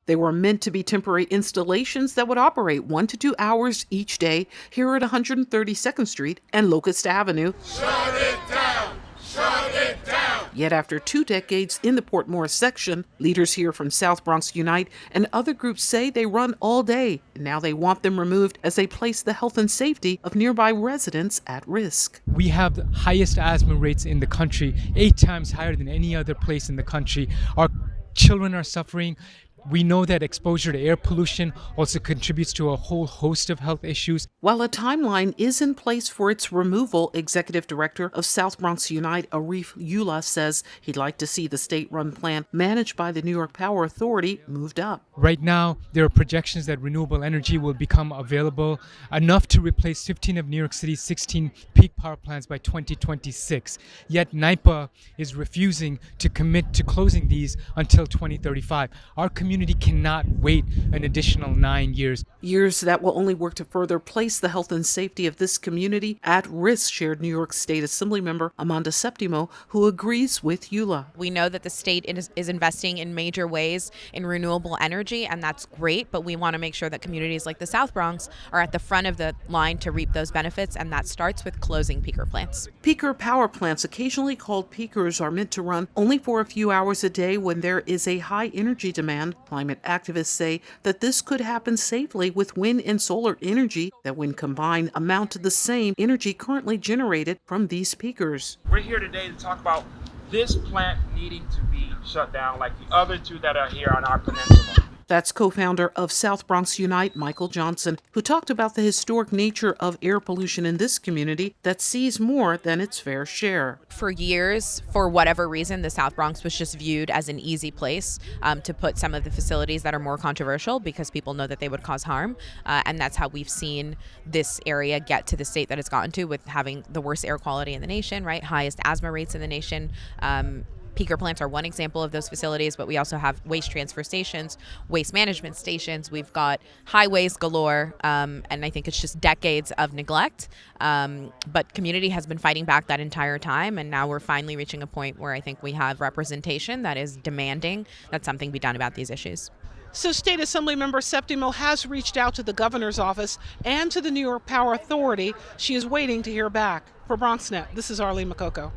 They were meant to be temporary installations that would operate 1 to 2 hours each day here at 132nd Street and Locust Avenue. Shut it down! Shut it down! Yet after 2 decades in the Port Morris section, leaders here from South Bronx Unite and other groups say they run all day, and now they want them removed as they place the health and safety of nearby residents at risk. We have the highest asthma rates in the country, 8 times higher than any other place in the country. Our children are suffering. We know that exposure to air pollution also contributes to a whole host of health issues. While a timeline is in place for its removal, Executive Director of South Bronx Unite, Arif Ullah, says he'd like to see the state-run plant managed by the New York Power Authority moved up. Right now, there are projections that renewable energy will become available enough to replace 15 of New York City's 16 peak power plants by 2026. Yet NYPA is refusing to commit to closing these until 2035. Our community cannot wait an additional 9 years. Years that will only work to further place the health and safety of this community at risk, shared New York State Assembly member Amanda Septimo, who agrees with Ullah. We know that the state is investing in major ways in renewable energy, and that's great, but we want to make sure that communities like the South Bronx are at the front of the line to reap those benefits, and that starts with closing peaker plants. Peaker power plants, occasionally called peakers, are meant to run only for a few hours a day when there is a high energy demand. Climate activists say that this could happen safely with wind and solar energy that, when combined, amount to the same energy currently generated from these peakers. We're here today to talk about this plant needing to be shut down like the other 2 that are here on our peninsula. That's co-founder of South Bronx Unite, Mychal Johnson, who talked about the historic nature of air pollution in this community that sees more than its fair share. For years, for whatever reason, the South Bronx was just viewed as an easy place to put some of the facilities that are more controversial because people know that they would cause harm. And that's how we've seen this area get to the state that it's gotten to, with having the worst air quality in the nation, right? Highest asthma rates in the nation. Peaker plants are one example of those facilities, but we also have waste transfer stations, waste management stations. We've got highways galore, and I think it's just decades of neglect. But community has been fighting back that entire time, and now we're finally reaching a point where I think we have representation that is demanding that something be done about these issues. So State Assembly member Septimo has reached out to the governor's office and to the New York Power Authority. She is waiting to hear back. For BronxNet, this is Arlene Mukoko.